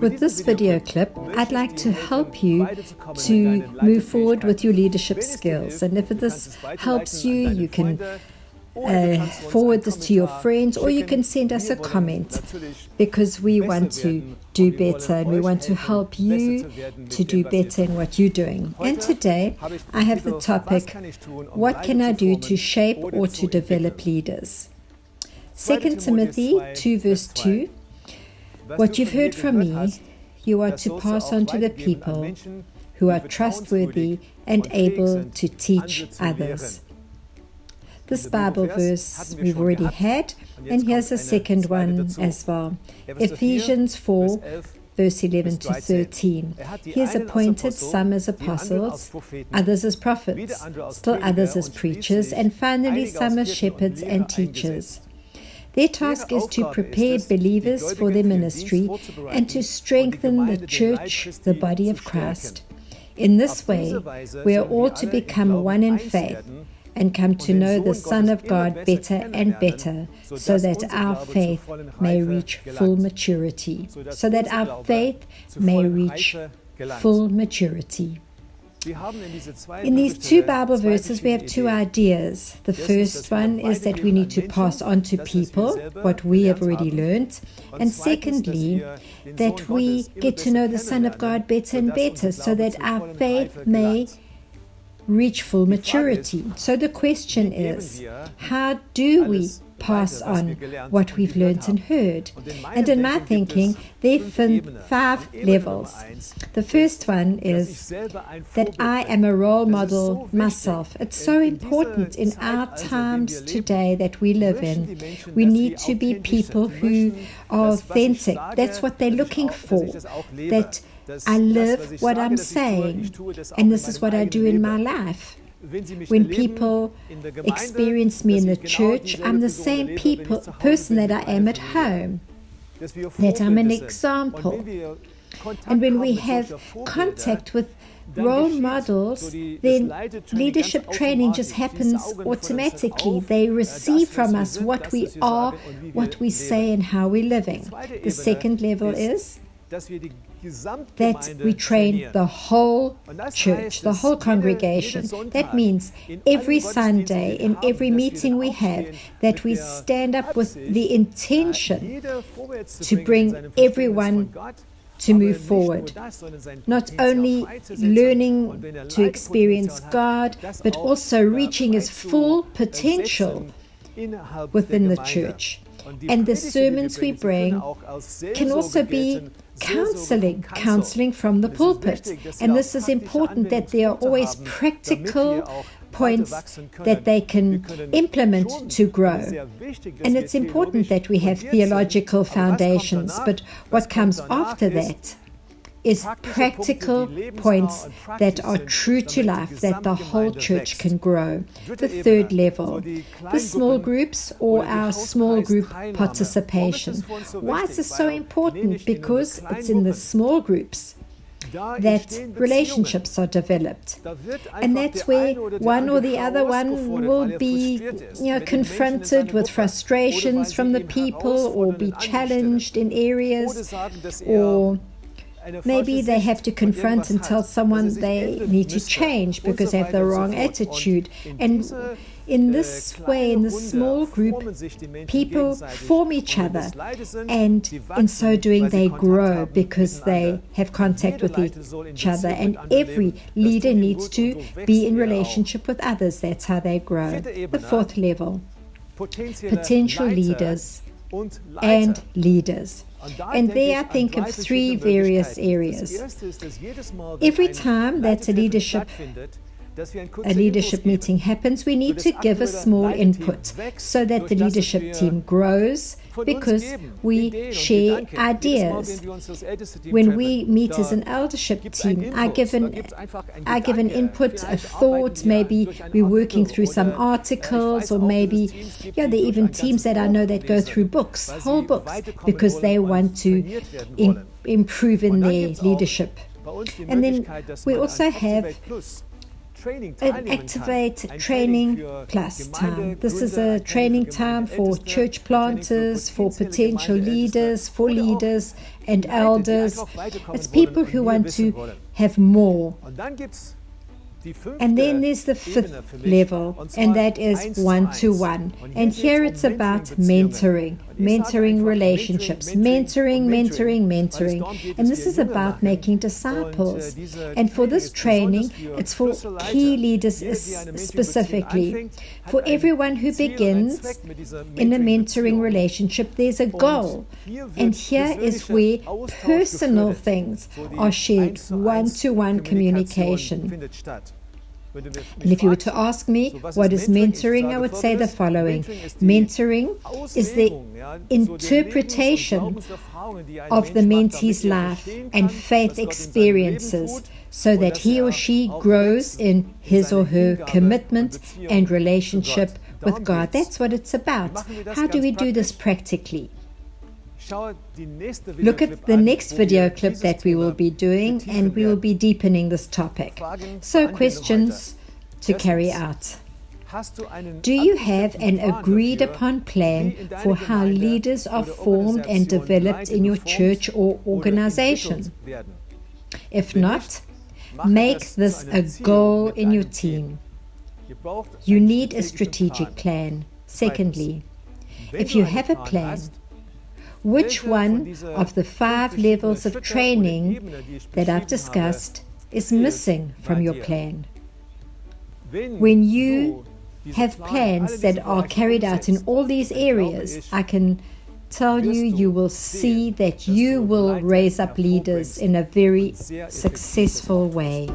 With this video clip, I'd like to help you to move forward with your leadership skills. And if this helps you, you can forward this to your friends, or you can send us a comment, because we want to do better and we want to help you to do better in what you're doing. And today I have the topic, what can I do to shape or to develop leaders? 2 Timothy 2 verse 2, what you've heard from me, you are to pass on to the people who are trustworthy and able to teach others. This Bible verse we've already had, and here's a second one as well. Ephesians 4, verse 11 to 13. He has appointed some as apostles, others as prophets, still others as preachers, and finally some as shepherds and teachers. Their task is to prepare believers for their ministry and to strengthen the church, the body of Christ. In this way, we are all to become one in faith and come to know the Son of God better and better, so that our faith may reach full maturity. So that our faith may reach full maturity. In these two Bible verses, we have two ideas. The first one is that we need to pass on to people what we have already learned. And secondly, that we get to know the Son of God better and better, so that our faith may reach full maturity. So the question is, how do we pass on what we've learned and heard? And in my thinking, there are 5 levels. The first one is that I am a role model myself. It's so important in our times today that we live in. We need to be people who are authentic. That's what they're looking for. That I live what I'm saying, and this is what I do in my life. When people experience me in the church, I'm the same person that I am at home, that I'm an example. And when we have contact with role models, then leadership training just happens automatically. They receive from us what we are, what we say, and how we're living. The second level is that we train the whole church, the whole congregation. That means every Sunday, in every meeting we have, that we stand up with the intention to bring everyone to move forward. Not only learning to experience God, but also reaching his full potential within the church. And the sermons we bring can also be counseling from the pulpit. And this is important, that there are always practical points that they can implement to grow. And it's important that we have theological foundations, but what comes after that is practical points that are true to life, that the whole church can grow. The third level, the small groups or our small group participation. Why is this so important? Because it's in the small groups that relationships are developed. And that's where one or the other one will be confronted with frustrations from the people, or be challenged in areas, or maybe they have to confront and tell someone they need to change because they have the wrong attitude. And in this way, in the small group, people form each other, and in so doing they grow because they have contact with each other. And every leader needs to be in relationship with others. That's how they grow. The fourth level, potential leaders and leaders. And there I think of 3 various areas. Every time that a leadership meeting happens, we need to give a small input so that the leadership team grows, because we share ideas. When we meet as an eldership team, I give an input, a thought. Maybe we're working through some articles, or maybe there are even teams that I know that go through books, whole books, because they want to improve in their leadership. And then we also have Activate Training Plus time. This is a training time for church planters, for potential leaders, for leaders and elders. It's people who want to have more. And then there's the fifth level, and that is one-to-one. And here it's about mentoring relationships, mentoring. And this is about making disciples. And for this training, it's for key leaders specifically. For everyone who begins in a mentoring relationship, there's a goal. And here is where personal things are shared, one-to-one communication. And if you were to ask me what is mentoring, I would say the following. Mentoring is the interpretation of the mentee's life and faith experiences so that he or she grows in his or her commitment and relationship with God. That's what it's about. How do we do this practically? Look at the next video clip that we will be doing, and we will be deepening this topic. So, questions to carry out. Do you have an agreed upon plan for how leaders are formed and developed in your church or organization? If not, make this a goal in your team. You need a strategic plan. Secondly, if you have a plan, which one of the 5 levels of training that I've discussed is missing from your plan? When you have plans that are carried out in all these areas, I can tell you, you will see that you will raise up leaders in a very successful way.